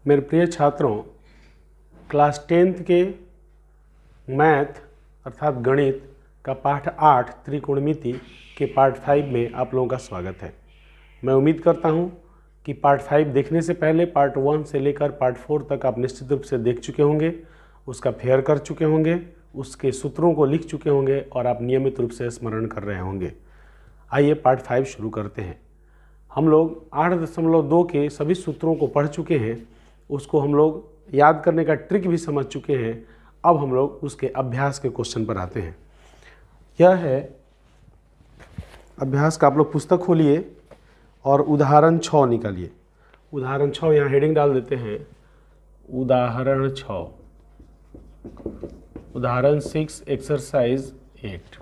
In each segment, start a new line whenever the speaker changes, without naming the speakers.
मेरे प्रिय छात्रों, क्लास 10th के मैथ अर्थात गणित का पाठ 8 त्रिकोणमिति के पार्ट 5 में आप लोगों का स्वागत है। मैं उम्मीद करता हूं कि पार्ट 5 देखने से पहले पार्ट 1 से लेकर पार्ट 4 तक आप निश्चित रूप से देख चुके होंगे, उसका फेयर कर चुके होंगे, उसके सूत्रों को लिख चुके होंगे और आप नियमित रूप से स्मरण कर रहे होंगे। आइए पार्ट 5 शुरू करते हैं। हम लोग 8.2 के सभी सूत्रों को पढ़ चुके हैं, उसको हम लोग याद करने का ट्रिक भी समझ चुके हैं। अब हम लोग उसके अभ्यास के क्वेश्चन पर आते हैं। यह है अभ्यास का, आप लोग पुस्तक खोलिए और उदाहरण 6 निकालिए। उदाहरण 6 यहाँ हेडिंग डाल देते हैं, उदाहरण 6, उदाहरण 6 एक्सरसाइज 8।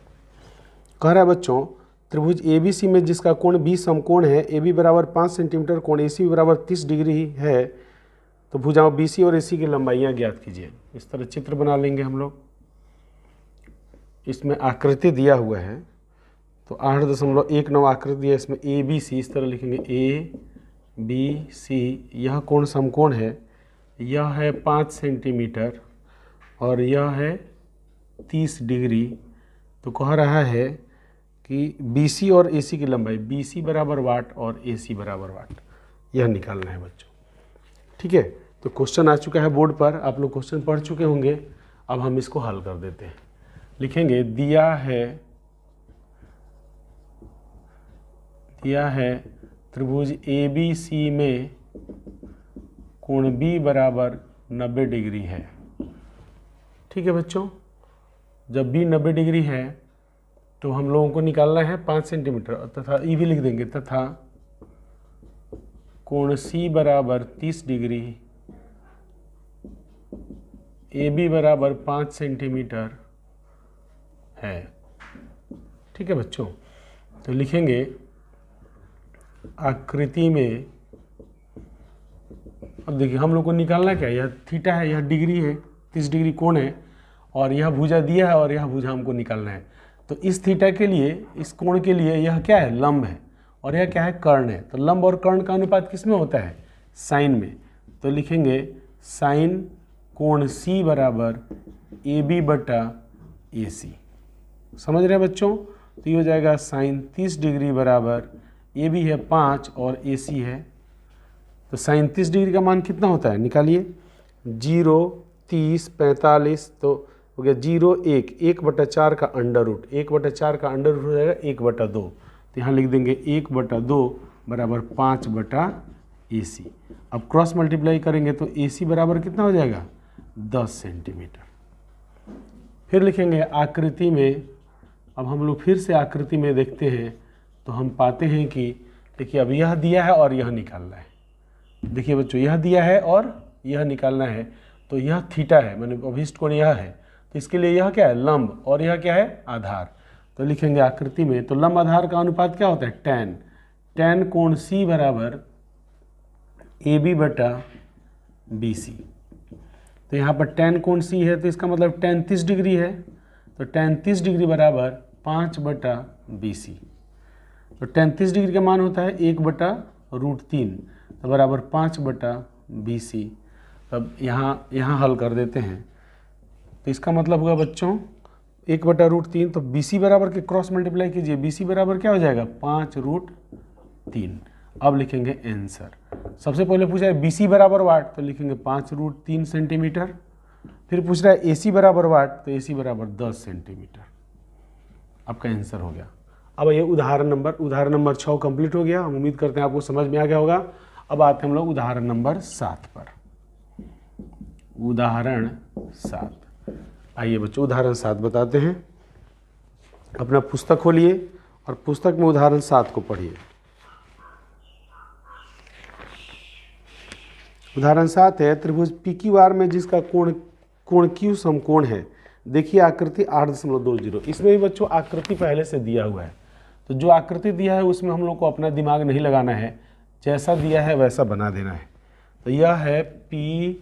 कह रहा है बच्चों, त्रिभुज ABC में जिसका कोण B समकोण है, AB बराबर 5 सेंटीमीटर, कोण AC बराबर 30 डिग्री है, तो भुजाओं BC और AC की लंबाइयाँ ज्ञात कीजिए। इस तरह चित्र बना लेंगे हम लोग। इसमें आकृति दिया हुआ है, तो 8.19 आकृति है, इसमें ABC इस तरह लिखेंगे, ABC। यह कोण समकोण है, यह है 5 सेंटीमीटर और यह है 30 डिग्री। तो कह रहा है कि BC और AC की लंबाई, BC बराबर वाट और AC बराबर वाट, यह निकालना है बच्चों। ठीक है, तो क्वेश्चन आ चुका है बोर्ड पर, आप लोग क्वेश्चन पढ़ चुके होंगे। अब हम इसको हल कर देते हैं। लिखेंगे, दिया है त्रिभुज ABC में कोण B बराबर 90 डिग्री है। ठीक है बच्चों, जब B 90 डिग्री है तो हम लोगों को निकालना है 5 सेंटीमीटर, तथा ये भी लिख देंगे, तथा कोण C बराबर 30 डिग्री, AB बराबर 5 सेंटीमीटर है। ठीक है बच्चों, तो लिखेंगे आकृति में। अब देखिए हम लोग को निकालना क्या है, यह थीटा है, यह डिग्री है, 30 डिग्री कोण है, और यह भुजा दिया है और यह भुजा हमको निकालना है। तो इस थीटा के लिए, इस कोण के लिए यह क्या है, लंब है, और यह क्या है, कर्ण है। तो लंब और कर्ण का अनुपात किस में होता है, साइन में। तो लिखेंगे साइन कोण C बराबर AB बटा AC। समझ रहे हैं बच्चों? तो ये हो जाएगा साइन 30 डिग्री बराबर, AB है 5 और AC है, तो साइन 30 डिग्री का मान कितना होता है, निकालिए। 0, 30, 45, तो हो गया 0, 1 बटा 4 का अंडर रूट, 1/4 का अंडर रूट हो जाएगा 1/2। तो यहाँ लिख देंगे 1/2 बराबर 5 बटा AC। अब क्रॉस मल्टीप्लाई करेंगे तो AC बराबर कितना हो जाएगा, 10 सेंटीमीटर। फिर लिखेंगे आकृति में। अब हम लोग फिर से आकृति में देखते हैं, तो हम पाते हैं कि देखिए अब यह दिया है और यह निकालना है। देखिए बच्चों, यह दिया है और यह निकालना है, तो यह थीटा है, मैंने अभिष्ट कोण यह है, तो इसके लिए यह क्या है, लंब, और यह क्या है, आधार। तो लिखेंगे आकृति में, तो लंब आधार का अनुपात क्या होता है, tan कोण C बराबर AB बटा BC। तो यहाँ पर tan कोण C है, तो इसका मतलब tan 30 डिग्री है, तो tan 30 डिग्री बराबर 5 बटा BC। तो tan 30 डिग्री का मान होता है 1/√3, तो बराबर 5 बटा BC। तब यहाँ हल कर देते हैं, तो इसका मतलब हुआ बच्चों 1/√3, तो BC बराबर के क्रॉस मल्टीप्लाई कीजिए, BC बराबर क्या हो जाएगा, 5√3। अब लिखेंगे आंसर। सबसे पहले पूछा है BC बराबर वाट, तो लिखेंगे 5√3 सेंटीमीटर। फिर पूछ रहा है AC बराबर वाट, तो AC बराबर 10 सेंटीमीटर। आपका आंसर हो गया। अब ये उदाहरण नंबर 6 कंप्लीट हो गया। हम उम्मीद करते हैं आपको समझ में आ गया होगा। अब आते हैं हम लोग उदाहरण नंबर 7 पर। उदाहरण 7, आइए बच्चों उदाहरण 7 बताते हैं। अपना पुस्तक खोलिए और पुस्तक में उदाहरण 7 को पढ़िए। उदाहरण 7 है, त्रिभुज PQR में जिसका कोण Q समकोण है। देखिए आकृति 8.20। इसमें भी बच्चों आकृति पहले से दिया हुआ है, तो जो आकृति दिया है उसमें हम लोग को अपना दिमाग नहीं लगाना है, जैसा दिया है वैसा बना देना है। तो यह है P,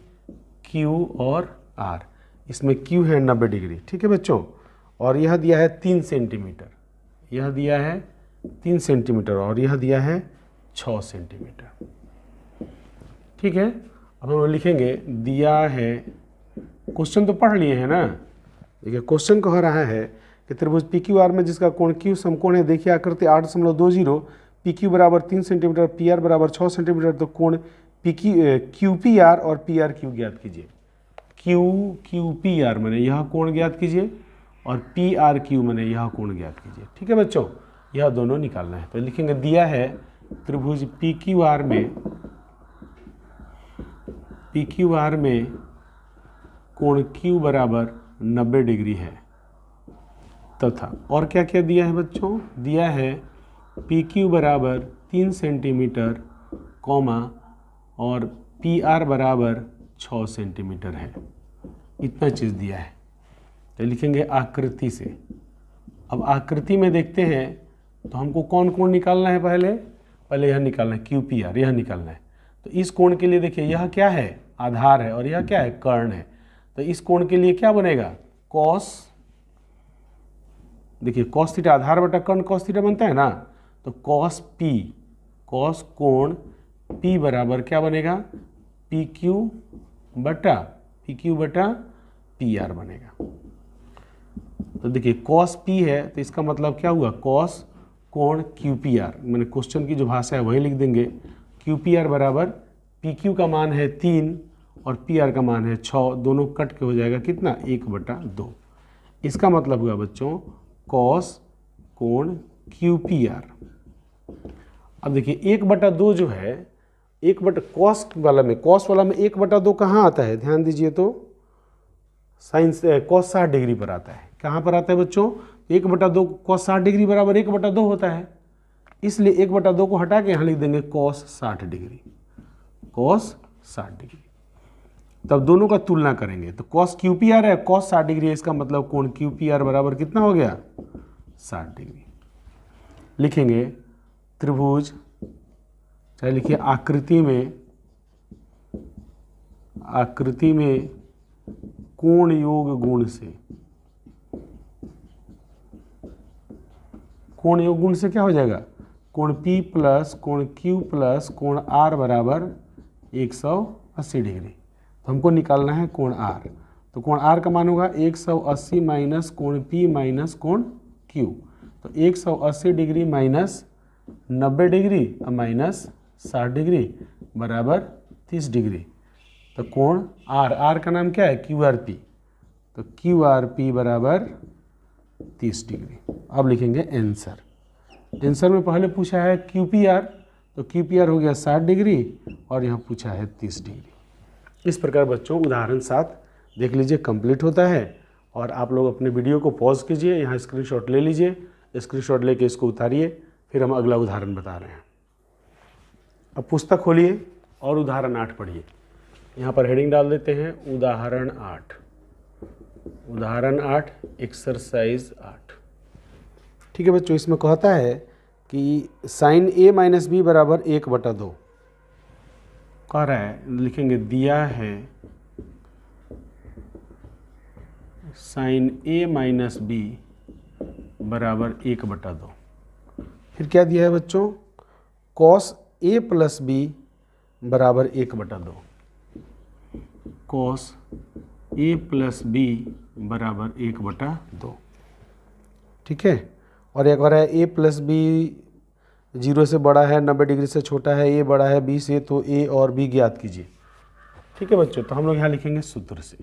Q और R। इसमें Q है 90 डिग्री, ठीक है बच्चों, और यह दिया है 3 सेंटीमीटर, यह दिया है 3 सेंटीमीटर और यह दिया है 6 सेंटीमीटर। ठीक है, अब हम लिखेंगे दिया है, क्वेश्चन तो पढ़ लिए हैं ना। देखिए क्वेश्चन कह रहा है कि त्रिभुज पी क्यू आर में जिसका कोण क्यू समकोण है, देखिए आकृति 8.20, पी क्यू बराबर 3 सेंटीमीटर, पी आर बराबर 6 सेंटीमीटर, तो कोण क्यू पी आर और पी आर क्यू ज्ञात कीजिए। क्यू पी आर मैंने यह कोण ज्ञात कीजिए और पी आर क्यू मैंने यह कोण ज्ञात कीजिए। ठीक है बच्चों, यह दोनों निकालना है। तो लिखेंगे दिया है त्रिभुज पी क्यू आर में कोण क्यू बराबर 90 डिग्री है तथा और क्या क्या दिया है बच्चों, दिया है पी क्यू बराबर 3 सेंटीमीटर कॉमा और पी आर बराबर 6 सेंटीमीटर है। इतना चीज़ दिया है। तो लिखेंगे आकृति से। अब आकृति में देखते हैं तो हमको कौन कोण निकालना है, पहले यह निकालना है क्यू पी आर, यह निकालना है। तो इस कोण के लिए देखिए यह क्या है, आधार है और यह क्या है, कर्ण है। तो इस कोण के लिए क्या बनेगा, कॉस, देखिए कॉस थीटा आधार बटा कर्ण कॉस थीटा बनता है ना, तो कॉस कोण P बराबर क्या बनेगा, पी क्यू बटा पी आर बनेगा। तो देखिए कॉस P है तो इसका मतलब क्या हुआ, कॉस कोण क्यू पी आर, मैंने क्वेश्चन की जो भाषा है वही लिख देंगे। क्यू पी आर बराबर पी क्यू का मान है 3 और पी आर का मान है 6, दोनों कट के हो जाएगा कितना, 1/2। इसका मतलब हुआ बच्चों कॉस कोण क्यू पी आर। अब देखिए 1/2 जो है, कॉस वाला में 1/2 कहाँ आता है, ध्यान दीजिए तो साइन से कॉस 60 डिग्री पर आता है। कहाँ पर आता है बच्चों, 1/2 कॉस 60 डिग्री बराबर 1/2 होता है, इसलिए 1/2 को हटा के यहाँ लिख देंगे कॉस 60 डिग्री, कॉस 60 डिग्री। तब दोनों का तुलना करेंगे तो कॉस क्यू पी आर है, कॉस 60 डिग्री है, इसका मतलब कोण क्यू पी आर बराबर कितना हो गया, 60 डिग्री। लिखेंगे त्रिभुज, चाहे लिखिए आकृति में कोण योग गुण से क्या हो जाएगा, कोण P प्लस कोण Q प्लस कोण R बराबर 180 डिग्री। तो हमको निकालना है कोण R, तो कोण R का मान होगा 180 माइनस कोण P माइनस कोण Q। तो 180 डिग्री माइनस 90 डिग्री और माइनस 60 डिग्री बराबर 30 डिग्री। तो कोण R का नाम क्या है, QRP, तो QRP बराबर 30 डिग्री। अब लिखेंगे आंसर में पहले पूछा है QPR, तो QPR हो गया 60 डिग्री और यहाँ पूछा है 30 डिग्री। इस प्रकार बच्चों उदाहरण 7 देख लीजिए कंप्लीट होता है। और आप लोग अपने वीडियो को पॉज कीजिए, यहाँ स्क्रीनशॉट ले लीजिए, स्क्रीनशॉट लेके इसको उतारिए, फिर हम अगला उदाहरण बता रहे हैं। अब पुस्तक खोलिए और उदाहरण 8 पढ़िए। यहाँ पर हेडिंग डाल देते हैं उदाहरण 8 एक्सरसाइज 8। ठीक है बच्चों, इसमें कहता है कि साइन A माइनस बी बराबर 1/2 कह रहा है। लिखेंगे दिया है साइन A माइनस बी बराबर 1/2। फिर क्या दिया है बच्चों, कॉस A प्लस बी बराबर 1/2, कॉस A प्लस बी बराबर 1/2। ठीक है, और एक बार है A प्लस बी 0 से बड़ा है, 90 डिग्री से छोटा है, A बड़ा है B से, तो A और B ज्ञात कीजिए। ठीक है बच्चों, तो हम लोग यहाँ लिखेंगे सूत्र से।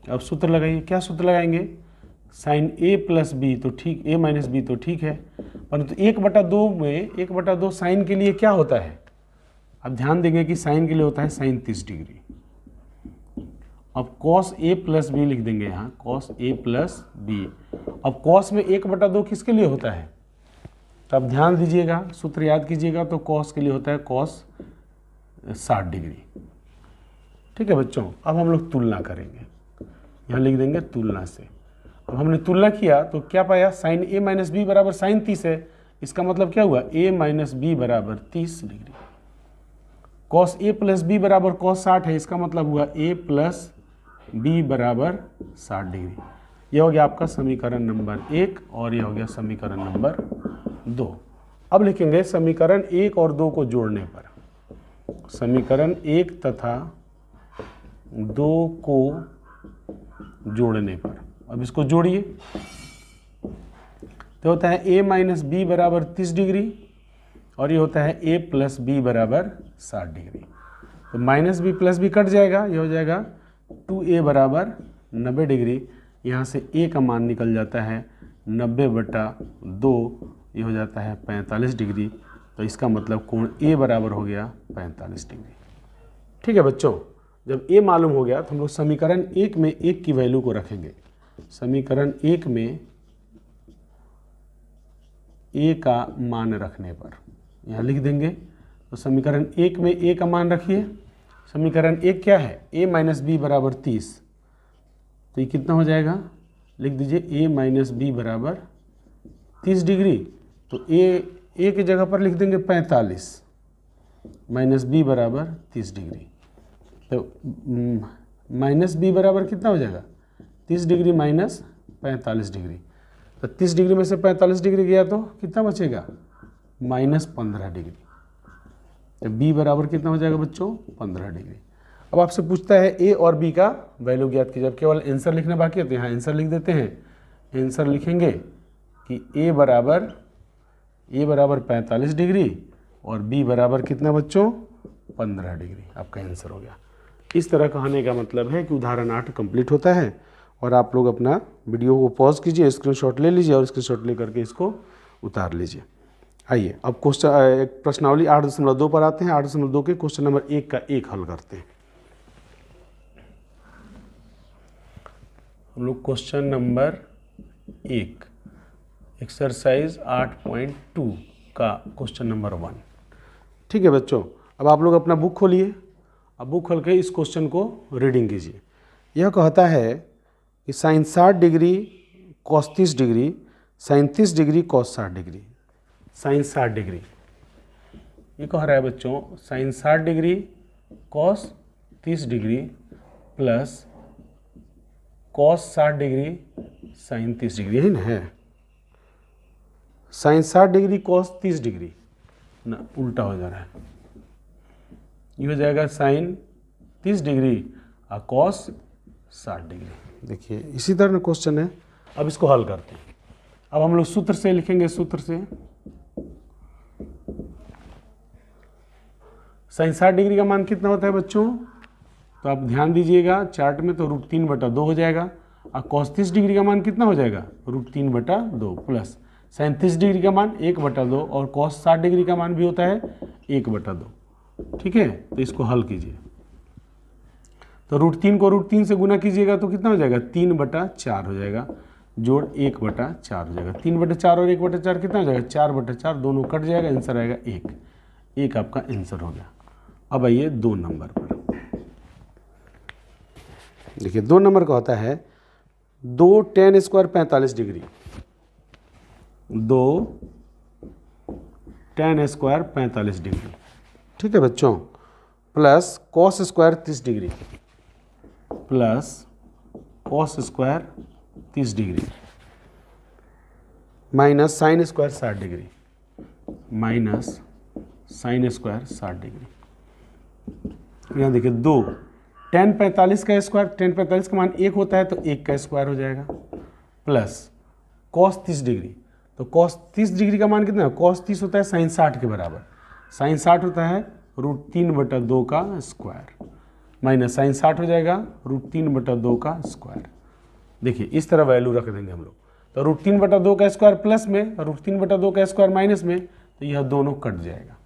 अब सूत्र लगाइए, क्या सूत्र लगाएंगे, साइन A प्लस बी तो ठीक, A माइनस बी तो ठीक है, परंतु 1/2 में 1/2 साइन के लिए क्या होता है। अब ध्यान देंगे कि साइन के लिए होता है साइन 30 डिग्री। अब कॉस A प्लस बी लिख देंगे यहाँ, कॉस A प्लस बी। अब कॉस में 1/2 किसके लिए होता है, तो अब ध्यान दीजिएगा, सूत्र याद कीजिएगा, तो कॉस के लिए होता है कॉस 60 डिग्री। ठीक है बच्चों, अब हम लोग तुलना करेंगे, यहाँ लिख देंगे तुलना से। अब हमने तुलना किया तो क्या पाया, साइन A माइनस बी बराबर साइन 30 है, इसका मतलब क्या हुआ, A माइनस बी बराबर 30 degree. Cos A plus B बराबर कॉस 60 है, इसका मतलब हुआ A प्लस बी बराबर 60 डिग्री। यह हो गया आपका समीकरण नंबर 1 और यह हो गया समीकरण नंबर 2। अब लिखेंगे समीकरण 1 और 2 को जोड़ने पर। समीकरण 1 तथा 2 को जोड़ने पर, अब इसको जोड़िए तो होता है a माइनस बी बराबर 30 डिग्री और ये होता है a प्लस बी बराबर 60 डिग्री। तो minus B plus B cut जाएगा, ये हो जाएगा 2a बराबर 90 डिग्री। यहाँ से a का मान निकल जाता है 90/2, ये हो जाता है 45 डिग्री। तो इसका मतलब कोण a बराबर हो गया 45 डिग्री। ठीक है बच्चों, जब a मालूम हो गया तो हम लोग समीकरण 1 में 1 की वैल्यू को रखेंगे। समीकरण 1 में a का मान रखने पर यहाँ लिख देंगे। तो समीकरण 1 में a का मान रखिए। समीकरण 1 क्या है? a माइनस बी बराबर 30। तो ये कितना हो जाएगा? लिख दीजिए a माइनस बी बराबर 30 डिग्री। तो a की जगह पर लिख देंगे 45 माइनस बी बराबर 30 डिग्री। तो माइनस बी बराबर कितना हो जाएगा? 30 डिग्री माइनस 45 डिग्री। तो 30 डिग्री में से 45 डिग्री गया तो कितना बचेगा? Minus 15 degree. तो b बराबर कितना हो जाएगा बच्चों? 15 डिग्री। अब आपसे पूछता है a और b का वैल्यू ज्ञात कीजिए। अब केवल आंसर लिखना बाकी है तो यहाँ आंसर लिख देते हैं। आंसर लिखेंगे कि a बराबर 45 डिग्री और b बराबर कितना बच्चों? 15 डिग्री। आपका आंसर हो गया। इस तरह कहने का मतलब है कि उदाहरण 8 कंप्लीट होता है और आप लोग अपना वीडियो को पॉज कीजिए, स्क्रीनशॉट ले लीजिए और स्क्रीनशॉट ले करके इसको उतार लीजिए। आइए अब क्वेश्चन प्रश्नावली 8.2 पर आते हैं। 8.2 के क्वेश्चन नंबर 1 का 1 हल करते हैं। हम लोग क्वेश्चन नंबर 1 एक्सरसाइज 8.2 का क्वेश्चन नंबर 1। ठीक है बच्चों, अब आप लोग अपना बुक खोलिए। अब बुक खोल के इस क्वेश्चन को रीडिंग कीजिए। यह कहता है कि sine 60 degree cos 30 degree, sine 30 degree cos 60 degree. Sine 60 degree ये कह रहा है बच्चों, sine 60 degree cos 30 degree plus cos 60 degree sine 30 degree, यही ना है? साइन 60 डिग्री कॉस 30 डिग्री ना, उल्टा हो जा रहा है। ये हो जाएगा साइन 30 डिग्री और कॉस 60 डिग्री। देखिए इसी तरह क्वेश्चन है। अब इसको हल करते हैं। अब हम लोग सूत्र से लिखेंगे। सूत्र से साइन 60 डिग्री का मान कितना होता है बच्चों? तो आप ध्यान दीजिएगा चार्ट में, तो √3/2 हो जाएगा। और कॉस 30 डिग्री का मान कितना हो जाएगा? √3/2 प्लस साइन 30 डिग्री का मान 1/2 और कॉस 60 डिग्री का मान भी होता है 1/2। ठीक है, तो इसको हल कीजिए। तो √3 को √3 से गुना कीजिएगा तो कितना हो जाएगा? 3/4 हो जाएगा, जोड़ 1/4 हो जाएगा। 3/4 और 1/4 कितना हो जाएगा? 4/4, दोनों कट जाएगा, आंसर आएगा 1 आपका आंसर हो गया। अब आइए 2 नंबर पर। देखिए 2 नंबर का होता है 2 tan square 45 degree, 2 tan square 45 degree. ठीक है बच्चों, plus cos square 30 degree plus cos square 30 degree minus sine square 60 degree minus sine square 60 degree. यहाँ देखिए 2 tan 45 का स्क्वायर, tan 45 का मान 1 होता है तो 1 का स्क्वायर हो जाएगा, प्लस कॉस 30 डिग्री। तो कॉस 30 डिग्री का मान कितना है? कॉस 30 होता है साइन 60 के बराबर, साइन 60 होता है √3/2 का स्क्वायर माइनस साइन 60 हो जाएगा √3/2 का स्क्वायर। देखिए इस तरह वैल्यू रख देंगे हम लोग। तो √3/2 का स्क्वायर प्लस में, √3/2 का स्क्वायर माइनस में, तो यह दोनों कट जाएगा।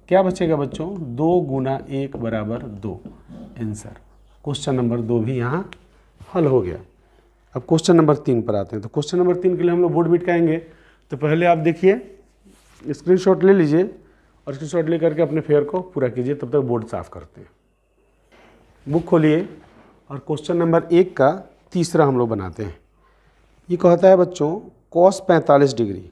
क्या बचेगा बच्चों? 2 × 1 = 2। आंसर क्वेश्चन नंबर 2 भी यहाँ हल हो गया। अब क्वेश्चन नंबर 3 पर आते हैं। तो क्वेश्चन नंबर 3 के लिए हम लोग बोर्ड बिठाएंगे। तो पहले आप देखिए, स्क्रीनशॉट ले लीजिए और स्क्रीनशॉट ले करके अपने फेयर को पूरा कीजिए। तब तक बोर्ड साफ करते हैं। बुक खोलिए और क्वेश्चन नंबर 1 का तीसरा हम लोग बनाते हैं। ये कहता है बच्चों कॉस 45 डिग्री,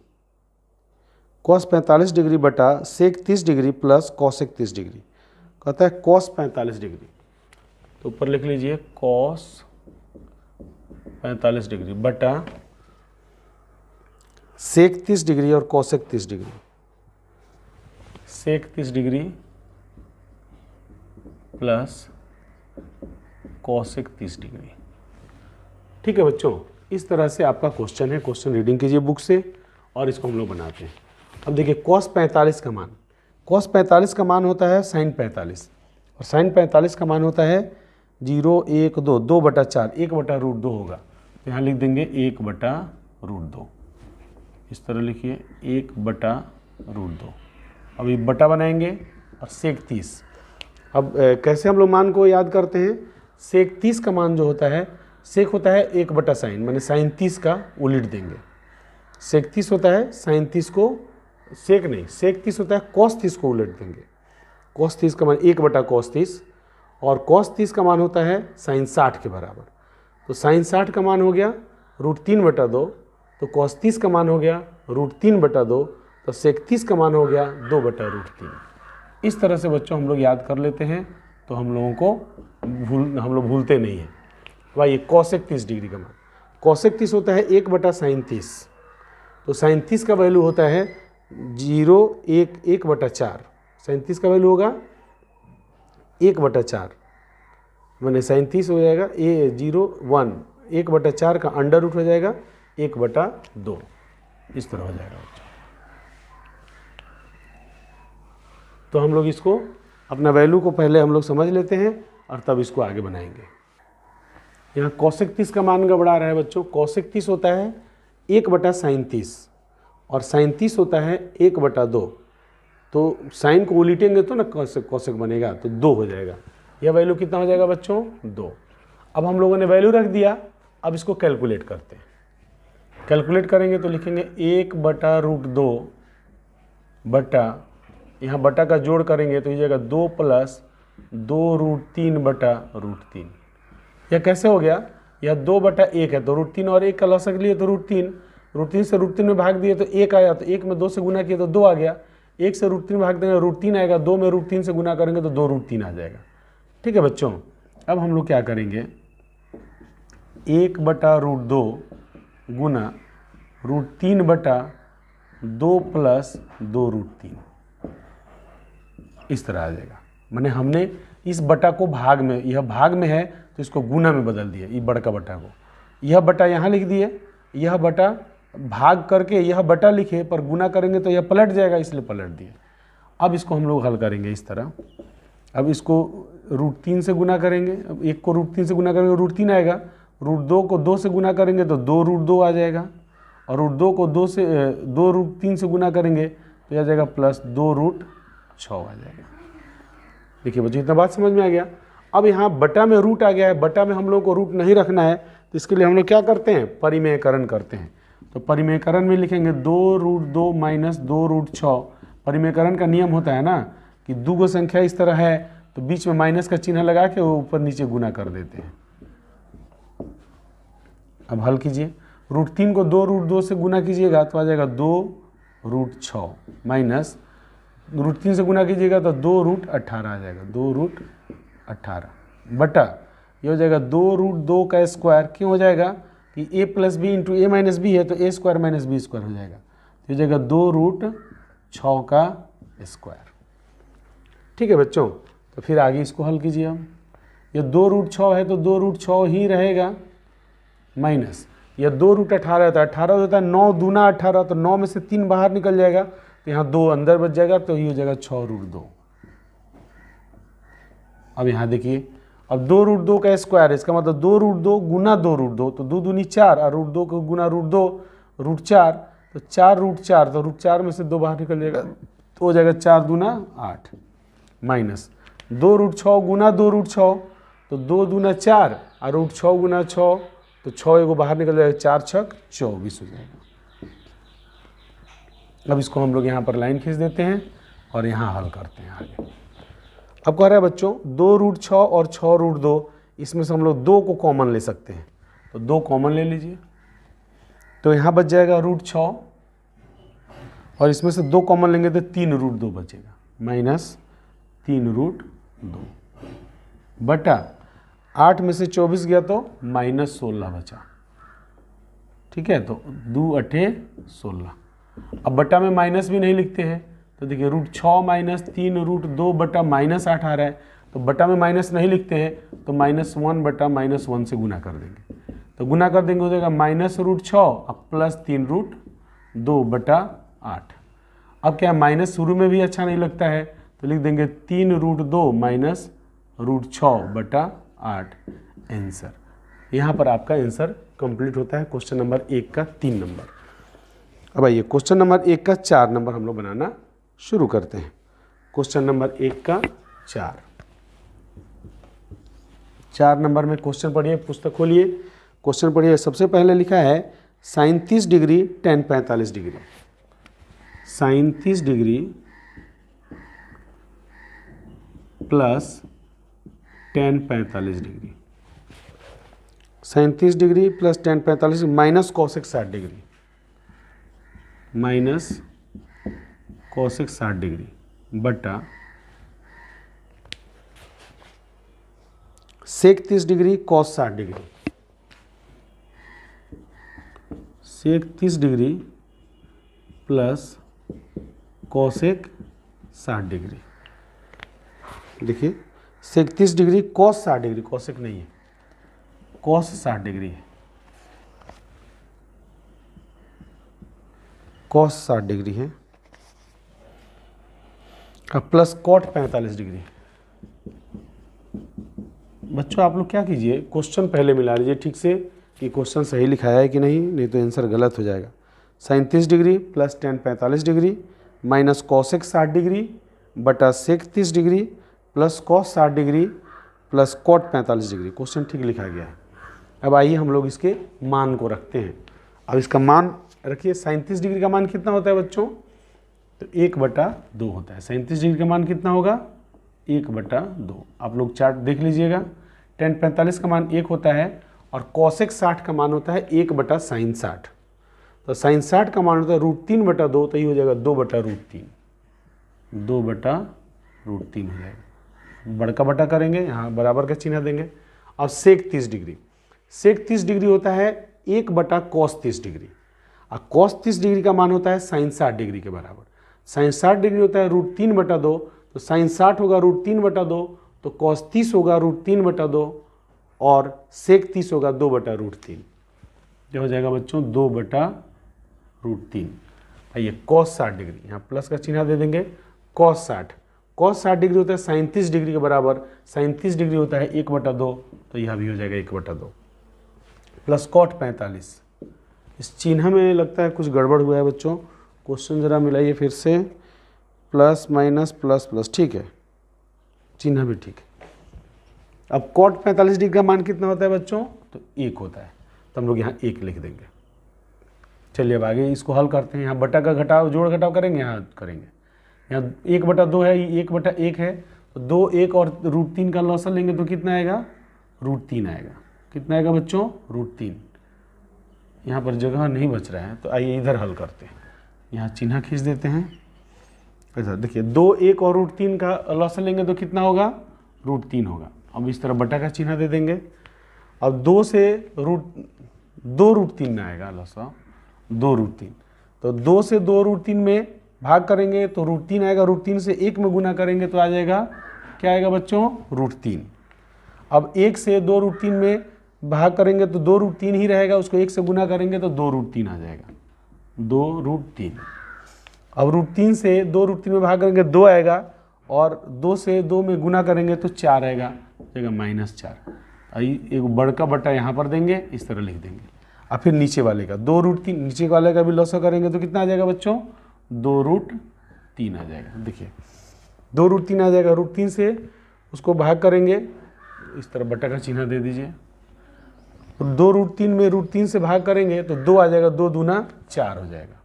कॉस 45 डिग्री बटा सेक 30 डिग्री प्लस कॉसेक 30 डिग्री। कहता है कॉस 45 डिग्री, तो ऊपर लिख लीजिए कॉस 45 डिग्री बटा सेक 30 डिग्री और कॉसेक 30 डिग्री। सेक 30 डिग्री प्लस कॉसेक 30 डिग्री। ठीक है बच्चों, इस तरह से आपका क्वेश्चन है। क्वेश्चन रीडिंग कीजिए बुक से और इसको हम लोग बनाते हैं। अब देखिए कॉस 45 का मान, कॉस 45 का मान होता है साइन 45 और साइन 45 का मान होता है 0, 1, 2, 2/4, 1/√2 होगा। तो यहाँ लिख देंगे 1/√2। इस तरह लिखिए 1/√2। अब ये बटा बनाएंगे और सेक 30। अब कैसे हम लोग मान को याद करते हैं? सेक 30 का मान जो होता है, सेक होता है 1/sin, मैंने साइन 30 का उलट देंगे। सेक 30 होता है साइन 30 को, सेक नहीं, सेक 30 होता है कॉस 30 को उलट देंगे। कॉस 30 का मान 1/cos 30 और cos 30 का मान होता है साइन 60 के बराबर। तो साइन 60 का मान हो गया √3/2, तो cos 30 का मान हो गया √3/2, तो सेक 30 का मान हो गया 2/√3। इस तरह से बच्चों हम लोग याद कर लेते हैं, तो हम लोगों को हम लोग भूलते नहीं हैं। भाई कॉसेक 30 डिग्री का मान, कॉसेक 30 होता है 1/sin 30, तो साइन 30 का वैल्यू होता है 0, 1, 1/4। साइन 30 का वैल्यू होगा 1/4, मैंने साइन 30 हो जाएगा 0, 1, 1/4 का अंडर रूट हो जाएगा 1/2, इस तरह हो जाएगा बच्चों। तो हम लोग इसको अपना वैल्यू को पहले हम लोग समझ लेते हैं और तब इसको आगे बनाएंगे। यहाँ कॉसेक 30 का मान गड़बड़ा रहा है बच्चों। कॉसेक 30 होता है 1/sin 30 और साइन 30 होता है 1/2। तो साइन को उलटेंगे तो ना कॉसेक बनेगा, तो 2 हो जाएगा। यह वैल्यू कितना हो जाएगा बच्चों? 2। अब हम लोगों ने वैल्यू रख दिया, अब इसको कैलकुलेट करते हैं। कैलकुलेट करेंगे तो लिखेंगे 1/√2 बटा, यहाँ बटा का जोड़ करेंगे तो ये जाएगा 2 + 2√3/√3। यह कैसे हो गया? यह 2/1 है, तो √3 और 1 का लॉसक लिए तो √3 से √3 में भाग दिए तो 1 आया, तो 1 में 2 से गुना किए तो 2 आ गया। 1 से √3 भाग देंगे √3 आएगा, 2 में √3 से गुना करेंगे तो 2√3 आ जाएगा। ठीक है बच्चों, अब हम लोग क्या करेंगे? 1/√2 गुना √3/2 + 2√3, इस तरह आ जाएगा। मैंने हमने इस बटा को भाग में, यह भाग में है तो इसको गुना में बदल दिया, ये बड़ा का बटा को, यह बटा यहाँ लिख दिए, यह बटा भाग करके यह बटा लिखे, पर गुना करेंगे तो यह पलट जाएगा, इसलिए पलट दिए। अब इसको हम लोग हल करेंगे इस तरह। अब इसको √3 से गुना करेंगे, अब 1 को √3 से गुना करेंगे √3 आएगा, √2 को 2 से गुना करेंगे तो 2√2 आ जाएगा, और √2 को 2√3 से गुना करेंगे तो यह जाएगा प्लस 2√6 आ जाएगा। देखिए बच्चों, इतना बात समझ में आ गया। अब यहाँ बटा में रूट आ गया है, बटा में हम लोग को रूट नहीं रखना है, तो इसके लिए हम लोग क्या करते हैं? परिमेयकरण करते हैं। तो परिमेयकरण में लिखेंगे 2√2 - 2√6। परिमेयकरण का नियम होता है ना कि दो गो संख्या इस तरह है तो बीच में माइनस का चिन्ह लगा के वो ऊपर नीचे गुना कर देते हैं। अब हल कीजिए, √3 को 2√2 से गुना कीजिएगा तो आ जाएगा 2√6 माइनस √3 से गुना कीजिएगा तो 2√18 आ जाएगा, 2√18 बटा ये हो जाएगा 2√2 का स्क्वायर। क्यों हो जाएगा कि a + b × a - b है, तो a² - b² हो जाएगा, तो हो जाएगा 2√6 का स्क्वायर। ठीक है बच्चों, तो फिर आगे इसको हल कीजिए। हम ये 2√6 है तो 2√6 ही रहेगा, माइनस यह 2√18 है तो 18 होता है, 9 दूना 18, तो 9 में से 3 बाहर निकल जाएगा, तो यहाँ 2 अंदर बच जाएगा, तो ये हो जाएगा 6√2। अब यहाँ देखिए, अब 2√2 का स्क्वायर, इसका मतलब 2√2 गुना 2√2, तो 2 दूनी 4 और √2 को गुना √2 √4, तो 4√4, तो √4 में से 2 बाहर निकल जाएगा, तो हो जाएगा 4 दूना 8 माइनस 2√6 गुना 2√6, तो 2 दूना 4 और √6 गुना 6, तो 6 एगो बाहर निकल जाएगा, 4 × 6 = 24 हो जाएगा। अब इसको हम लोग यहाँ पर लाइन खींच देते हैं और यहाँ हल करते हैं आगे। अब कह रहा है बच्चों 2√6 और 6√2, इसमें से हम लोग 2 को कॉमन ले सकते हैं, तो 2 कॉमन ले लीजिए, तो यहाँ बच जाएगा √6 और इसमें से 2 कॉमन लेंगे तो 3√2 बचेगा, माइनस 3√2 बटा 8 में से 24 गया तो -16 बचा। ठीक है, तो 2 × 8 = 16। अब बटा में माइनस भी नहीं लिखते हैं, तो देखिए √6 - 3√2 बटा -8 आ रहा है, तो बटा में माइनस नहीं लिखते हैं तो -1 बटा -1 से गुना कर देंगे। तो गुना कर देंगे हो जाएगा -√6 अब +3√2 बटा 8। अब क्या माइनस शुरू में भी अच्छा नहीं लगता है तो लिख देंगे 3√2 -√6 बटा 8 आंसर। यहाँ पर आपका आंसर कंप्लीट होता है क्वेश्चन नंबर 1 का 3 नंबर। अब आइए क्वेश्चन नंबर 1 का 4 नंबर हम लोग बनाना शुरू करते हैं। क्वेश्चन नंबर 1 का 4 नंबर में क्वेश्चन पढ़िए, पुस्तक खोलिए, क्वेश्चन पढ़िए। सबसे पहले लिखा है sin 30 degree tan 45 degree. sin 30 degree plus tan 45 degree, sin 30 degree plus tan 45 minus cosec 60 degree, minus cosec 60 degree बटा sec 30 degree cos 60 degree, sec 30 degree plus cosec 60 degree. देखिए sec 30 degree cos 60 degree, cosec नहीं है, cos 60 degree है, cos 60 degree है। अब plus cot 45 degree. बच्चों आप लोग क्या कीजिए, क्वेश्चन पहले मिला लीजिए ठीक से कि क्वेश्चन सही लिखाया है कि नहीं तो आंसर गलत हो जाएगा। sin 30 degree plus tan 45 degree minus cosec 60 degree बटा sec 30 degree plus cos 60 degree plus cot 45 degree. Question ठीक लिखा गया है। अब आइए हम लोग इसके मान को रखते हैं। अब इसका मान रखिए, sin 30 डिग्री का मान कितना होता है बच्चों, तो 1/2 होता है। sin 30 डिग्री का मान कितना होगा, 1/2। आप लोग चार्ट देख लीजिएगा। tan 45 का मान 1 होता है और cosec 60 का मान होता है 1/sin 60। तो sin 60 का मान होता है √3/2, तो ये हो जाएगा 2/√3, 2/√3 हो जाएगा। बड़का बटा करेंगे, यहाँ बराबर का चिन्ह देंगे। अब sec 30 डिग्री, sec 30 डिग्री होता है 1/cos 30 डिग्री, और cos 30 डिग्री का मान होता है sin 60 डिग्री के बराबर। sin 60 डिग्री होता है √3/2, तो sin 60 होगा √3/2, तो cos 30 होगा √3/2 और sec 30 होगा 2/√3। जो हो जाएगा बच्चों 2/√3। आइए cos 60 डिग्री, यहाँ प्लस का चिन्ह दे देंगे। cos 60 डिग्री होता है sin 30 डिग्री के बराबर, sin 30 डिग्री होता है 1/2, तो यह भी हो जाएगा 1/2 प्लस cot 45। इस चिन्ह में लगता है कुछ गड़बड़ हुआ है बच्चों, क्वेश्चन ज़रा मिलाइए फिर से। प्लस माइनस प्लस प्लस, ठीक है, चिन्ह भी ठीक है। अब cot 45 डिग्री का मान कितना होता है बच्चों, तो 1 होता है, तो हम लोग यहाँ 1 लिख देंगे। चलिए अब आगे इसको हल करते हैं। यहाँ बटा का घटाव जोड़ घटाव करेंगे, यहाँ करेंगे। यहाँ 1/2 है, 1/1 है, तो 2 1 और √3 का लॉसन लेंगे तो कितना आएगा, √3 आएगा। कितना आएगा बच्चों, √3। यहाँ पर जगह नहीं बच रहा है, तो आइए इधर हल करते हैं। यहाँ चिन्ह खींच देते हैं। ऐसा देखिए 2 1 और √3 का लॉसन लेंगे तो कितना होगा, √3 होगा। अब इस तरह बटा का चिन्ह दे देंगे। अब 2 से √3 में आएगा लॉसन, 2√3, तो 2 से 2√3 में भाग करेंगे तो √3 आएगा। √3 से 1 में गुना करेंगे तो आ जाएगा, क्या आएगा बच्चों, √3। अब 1 से 2√3 में भाग करेंगे तो 2√3 ही रहेगा, उसको 1 से गुना करेंगे तो 2√3 आ जाएगा, 2√3। अब √3 से 2√3 में भाग करेंगे 2 आएगा, और 2 से 2 में गुना करेंगे तो 4 आएगा, जाएगा -4। एक बड़का बटा यहाँ पर देंगे, इस तरह लिख देंगे। और फिर नीचे वाले का 2√3, नीचे वाले का भी लॉस करेंगे तो कितना आ जाएगा बच्चों, 2√3 आ जाएगा। देखिए 2√3 आ जाएगा। √3 से उसको भाग करेंगे, इस तरह बटा का चिन्ह दे दीजिए। तो 2√3 में √3 से भाग करेंगे तो 2 आ जाएगा, 2 दूना 4 हो जाएगा।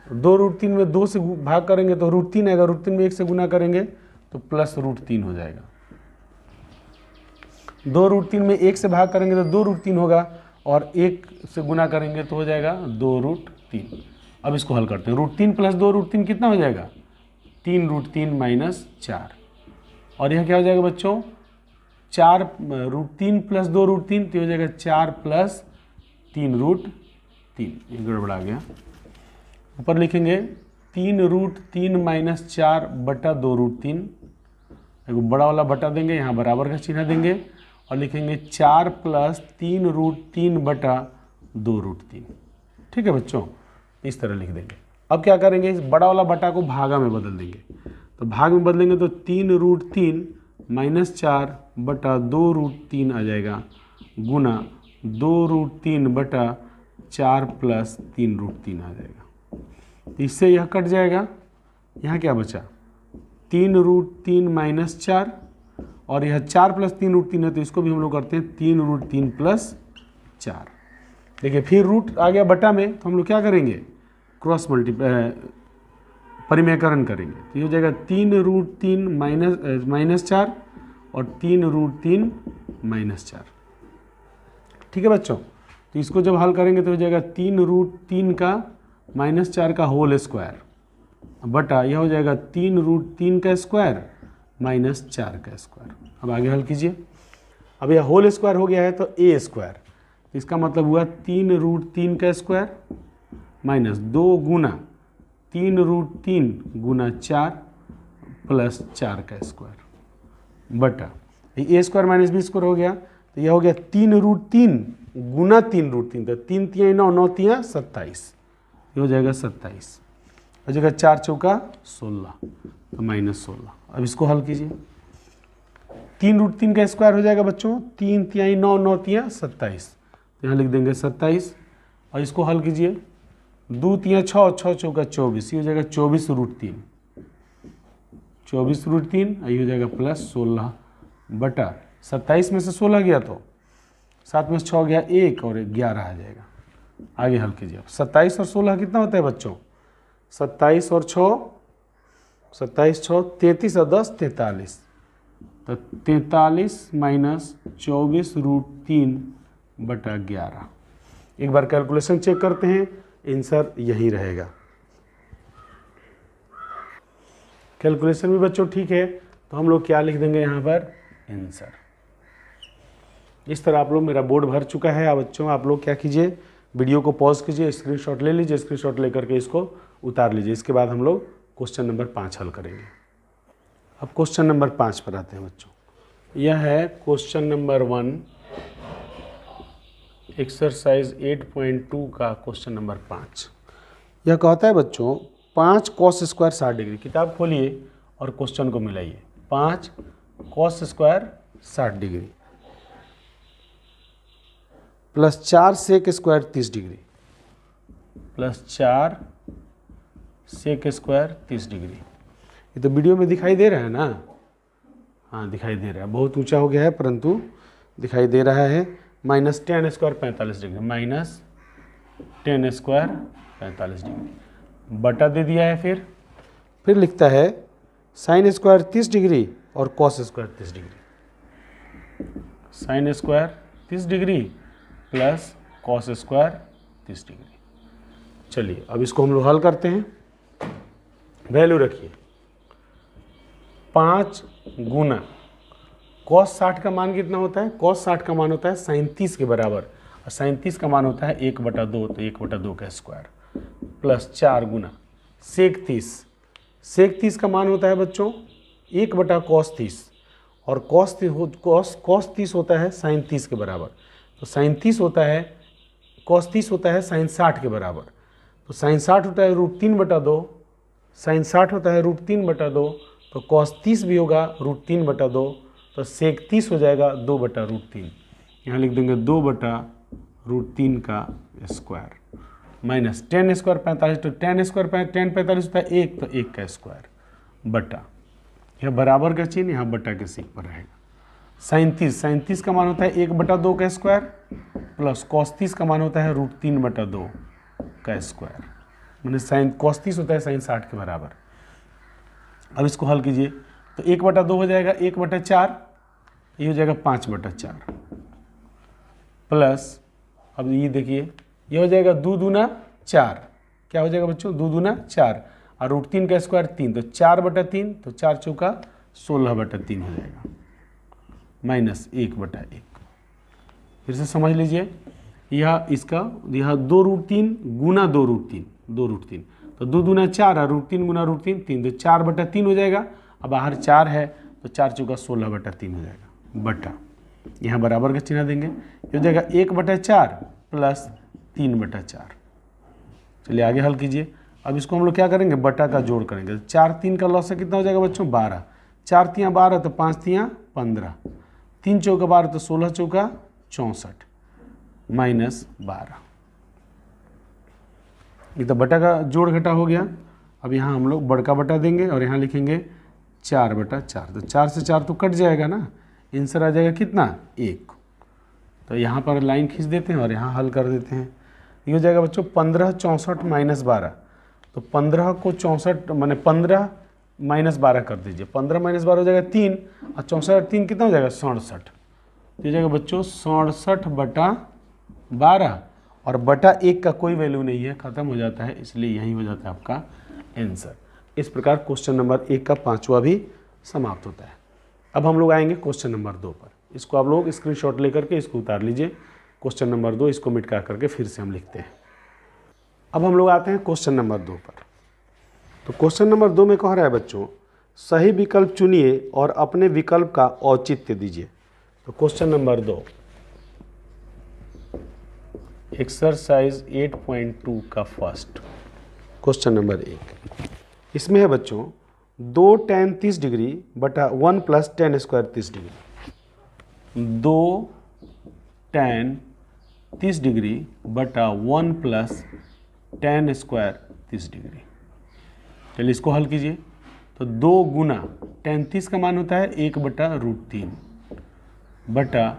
2√3 में 2 से भाग करेंगे तो √3 आएगा, √3 में 1 से गुना करेंगे तो प्लस √3 हो जाएगा। 2√3 में 1 से भाग करेंगे तो 2√3 होगा, और 1 से गुना करेंगे तो हो जाएगा 2√3। अब इसको हल करते हैं। √3 प्लस 2√3 कितना हो जाएगा, 3√3 - 4। और यह क्या हो जाएगा बच्चों, 4 √3 प्लस 2√3 तो हो जाएगा 4 प्लस 3√3। ये गड़बड़ा गया। ऊपर लिखेंगे 3√3 - 4 बटा 2√3 एक बड़ा वाला बटा देंगे, यहाँ बराबर का चिन्ह देंगे और लिखेंगे 4 + 3√3 बटा 2√3। ठीक है बच्चों, इस तरह लिख देंगे। अब क्या करेंगे, इस बड़ा वाला बटा को भागा में बदल देंगे। तो भाग में बदलेंगे तो 3√3 - 4 बटा 2√3 आ जाएगा, गुना 2√3 बटा 4 + 3√3 आ जाएगा। इससे यह कट जाएगा, यहाँ क्या बचा 3√3 - 4 और यह 4 + 3√3 है, तो इसको भी हम लोग करते हैं 3√3 + 4। देखिए फिर रूट आ गया बटा में, तो हम लोग क्या करेंगे, क्रॉस परिमेयकरण करेंगे। तो ये हो जाएगा 3√3 - 4 और 3√3 - 4। ठीक है बच्चों, तो इसको जब हल करेंगे तो हो जाएगा 3√3 का -4 का होल स्क्वायर बटा यह हो जाएगा 3√3 का स्क्वायर -4 का स्क्वायर। अब आगे हल कीजिए। अब यह होल स्क्वायर हो गया है तो a स्क्वायर, इसका मतलब हुआ 3√3 का स्क्वायर -2 गुना 3√3 गुना 4 + 4 का स्क्वायर बटा a स्क्वायर - b स्क्वायर हो गया। तो यह हो गया 3√3 गुना 3√3, तो 3 × 3 = 9, 9 × 3 = 27, ये हो जाएगा 27 और जगह 4 चौका 16, तो -16। अब इसको हल कीजिए। 3√3 का स्क्वायर हो जाएगा बच्चों 3 × 3 = 9, 9 × 3 = 27, तो यहाँ लिख देंगे 27 और इसको हल कीजिए। 2 × 3 = 6, 6 चौका 24, ये हो जाएगा 24√3, 24√3 ये हो जाएगा +16 बटा 27 में से 16 गया तो 7 में से 6 गया 1 और 11 आ जाएगा। आगे हल कीजिए। 27 और 16 कितना होता है बच्चों, 27 और 6 27 6 33 और 10 43, तो 43 - 24√3 बटा 11। एक बार कैलकुलेशन चेक करते हैं, आंसर यही रहेगा। कैलकुलेशन भी बच्चों ठीक है, तो हम लोग क्या लिख देंगे यहाँ पर, आंसर। इस तरह आप लोग, मेरा बोर्ड भर चुका है। अब बच्चों आप लोग क्या कीजिए, वीडियो को पॉज कीजिए, स्क्रीनशॉट ले लीजिए, स्क्रीनशॉट लेकर के इसको उतार लीजिए। इसके बाद हम लोग क्वेश्चन नंबर 5 हल करेंगे। अब क्वेश्चन नंबर 5 पर आते हैं बच्चों। यह है क्वेश्चन नंबर 1 एक्सरसाइज 8.2 का क्वेश्चन नंबर 5। यह कहता है बच्चों 5 cos स्क्वायर 60 डिग्री। किताब खोलिए और क्वेश्चन को मिलाइए। 5 cos square 60 degree plus 4 sec square 30 degree plus 4 sec square 30 degree. ये तो वीडियो में दिखाई दे रहा है ना, हाँ दिखाई दे रहा है, बहुत ऊंचा हो गया है परंतु दिखाई दे रहा है। -10 स्क्वायर 45 डिग्री, -10 स्क्वायर 45 डिग्री बटा दे दिया है। फिर लिखता है sin स्क्वायर 30 डिग्री और cos square 30 degree, sin square 30 degree plus cos square 30 degree. चलिए अब इसको हम लोग हल करते हैं। वैल्यू रखिए, 5 गुना cos 60 का मान कितना होता है, cos 60 का मान होता है 37 के बराबर और 37 का मान होता है 1/2, तो 1/2 का स्क्वायर प्लस 4 गुना sec 30 का मान होता है बच्चों 1/cos 30 और cos 30 होता है sin 30 के बराबर, तो sin 30 होता है cos 30 होता है sin 60 के बराबर, तो sin 60 होता है √3/2, sin 60 होता है √3/2, तो cos 30 भी होगा √3/2, तो sec 30 हो जाएगा 2/√3। यहाँ लिख देंगे 2/√3 का स्क्वायर माइनस 10 स्क्वायर 45, तो 10 स्क्वायर 10 45 होता है 1, तो 1 का स्क्वायर बटा, यह बराबर का चिन्ह यहाँ बटा के सीख पर रहेगा। sin 30 का मान होता है 1/2 का स्क्वायर प्लस cos 30 का मान होता है √3/2 का स्क्वायर, मैंने sin cos 30 होता है sin 60 के बराबर। अब इसको हल कीजिए तो 1/2 हो जाएगा 1/4, ये हो जाएगा 5/4 प्लस, अब ये देखिए ये हो जाएगा 2 दूना 4, क्या हो जाएगा बच्चों 2 दूना 4 और √3 का स्क्वायर 3, तो 4/3, तो 4 चौका 16/3 हो जाएगा माइनस 1/1। फिर से समझ लीजिए, यह इसका यह 2√3 गुना 2√3, तो 2 दूना 4 और √3 गुना √3 3, तो 4/3 हो जाएगा। अब बाहर 4 है तो 4 चौका 16/3 हो जाएगा, बटा यहाँ बराबर का चिन्ह देंगे, ये हो जाएगा 1/4 प्लस 3/4। चलिए आगे हल कीजिए। अब इसको हम लोग क्या करेंगे, बटा का जोड़ करेंगे। 4 3 का लॉस कितना हो जाएगा बच्चों, 12। 4 3 12 तो 5 3 15, 3 चौका 12 तो 16 चौका 64 माइनस 12। ये तो बटा का जोड़ घटा हो गया। अब यहाँ हम लोग बड़का बटा देंगे और यहाँ लिखेंगे 4/4। तो 4 से 4 तो कट जाएगा ना, आंसर आ जाएगा कितना, 1। तो यहाँ पर लाइन खींच देते हैं और यहाँ हल कर देते हैं। ये हो जाएगा बच्चों 15 64 माइनस 12। तो 15 को 64 माने 15 माइनस 12 कर दीजिए, 15 माइनस 12 हो जाएगा 3 और 64 3 कितना हो जाएगा 67। तो हो जाएगा बच्चों 67/12 और बटा 1 का कोई वैल्यू नहीं है, ख़त्म हो जाता है, इसलिए यही हो जाता है आपका आंसर। इस प्रकार क्वेश्चन नंबर 1 का 5वां भी समाप्त होता है। अब हम लोग आएंगे क्वेश्चन नंबर 2 पर। इसको आप लोग स्क्रीनशॉट लेकर के इसको उतार लीजिए। क्वेश्चन नंबर 2 इसको मिटा करके फिर से हम लिखते हैं। अब हम लोग आते हैं क्वेश्चन नंबर 2 पर। तो क्वेश्चन नंबर 2 में कह रहा है बच्चों, सही विकल्प चुनिए और अपने विकल्प का औचित्य दीजिए। तो क्वेश्चन नंबर 2 एक्सरसाइज 8.2 का फर्स्ट क्वेश्चन नंबर 1, इसमें है बच्चों 2 tan 30 डिग्री बटा 1 plus tan square 30 degree. 2 tan 30 degree बटा 1 प्लस tan स्क्वायर 30 डिग्री। चलिए इसको हल कीजिए। तो 2 गुना tan 30 का मान होता है 1/√3 बटा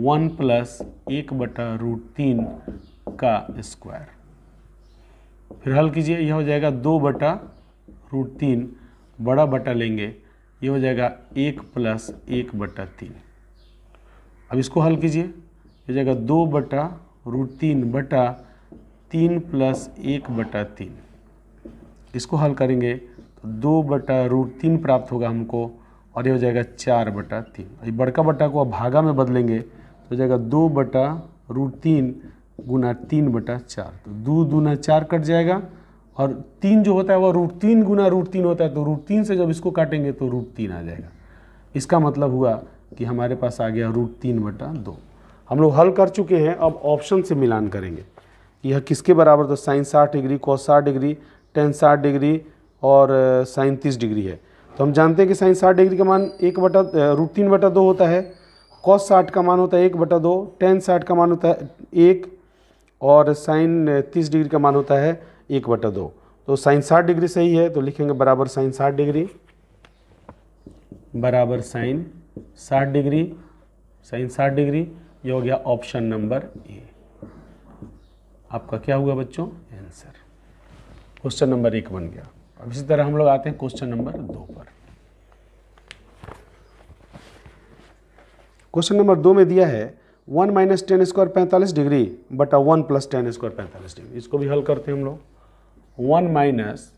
1 प्लस 1/√3 का स्क्वायर। फिर हल कीजिए, यह हो जाएगा 2/√3, बड़ा बटा लेंगे, ये हो जाएगा 1 प्लस 1/3। अब इसको हल कीजिए, हो जाएगा 2/√3 बटा 3 प्लस 1/3। इसको हल करेंगे तो 2/√3 प्राप्त होगा हमको और ये हो जाएगा 4/3। ये बड़का बटा को अब भागा में बदलेंगे तो हो जाएगा 2/√3 गुना 3/4। तो 2 दूना 4 कट जाएगा और 3 जो होता है वह √3 गुना √3 होता है, तो √3 से जब इसको काटेंगे तो √3 आ जाएगा। इसका मतलब हुआ कि हमारे पास आ गया √3/2। हम लोग हल कर चुके हैं, अब ऑप्शन से मिलान करेंगे। यह किसके बराबर, तो sine 60 degree, cos 60 degree, tan 60 degree और साइन 30 डिग्री है। तो हम जानते हैं कि साइन 60 डिग्री का मान √3/2 होता है, कॉस 60 का मान होता है 1/2, टेन 60 का मान होता है 1 और साइन 30 डिग्री का मान होता है 1/2। तो साइन 60 डिग्री सही है, तो लिखेंगे बराबर साइन 60 डिग्री, बराबर साइन 60 डिग्री, साइन 60 डिग्री। ये हो गया ऑप्शन नंबर ए। आपका क्या हुआ बच्चों, आंसर। क्वेश्चन नंबर 1 बन गया। अब इसी तरह हम लोग आते हैं क्वेश्चन नंबर 2 पर। क्वेश्चन नंबर 2 में दिया है 1 माइनस tan स्क्वायर 45 डिग्री बटा 1 प्लस tan स्क्वायर 45 डिग्री। इसको भी हल करते हैं हम लोग। 1 माइनस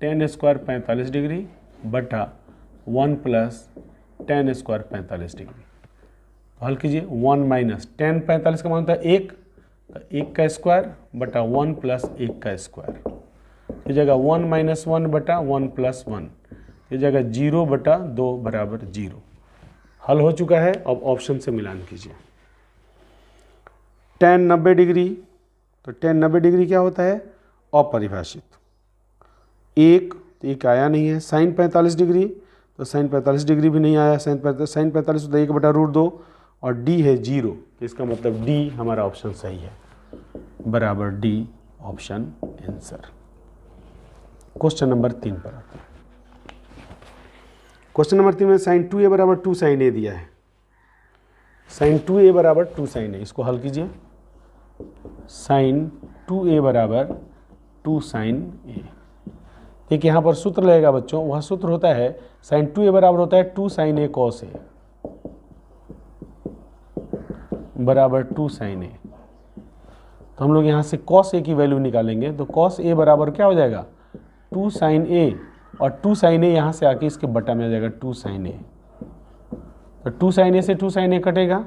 tan स्क्वायर 45 डिग्री बटा 1 प्लस tan स्क्वायर 45 डिग्री। तो हल कीजिए। 1 माइनस tan 45 का मान होता है 1, तो 1 का स्क्वायर बटा 1 प्लस 1 का स्क्वायर। ये जगह 1 माइनस 1 बटा 1 प्लस 1, ये जगह 0/2 बराबर 0। हल हो चुका है। अब ऑप्शन से मिलान कीजिए। tan 90 डिग्री, तो tan 90 डिग्री क्या होता है, अपरिभाषित। 1 तो 1 आया नहीं है। साइन 45 डिग्री, तो साइन 45 डिग्री भी नहीं आया। साइन 45 होता है 1/√2 और डी है 0, तो इसका मतलब डी हमारा ऑप्शन सही है, बराबर D option answer. Question number 3 पर आता है। क्वेश्चन नंबर 3 में साइन 2a बराबर 2 साइन ए दिया है। साइन 2a बराबर 2 साइन ए, इसको हल कीजिए। साइन 2a बराबर 2 साइन ए। देखिए यहाँ पर सूत्र लगेगा बच्चों, वह सूत्र होता है साइन 2a बराबर होता है 2 साइन ए कॉस ए बराबर 2 साइन ए। तो हम लोग यहाँ से कॉस ए की वैल्यू निकालेंगे, तो कॉस ए बराबर क्या हो जाएगा 2 साइन ए, और 2 साइन ए यहाँ से आके इसके बटा में आ जाएगा 2 साइन ए। तो 2 साइन ए से 2 साइन ए कटेगा,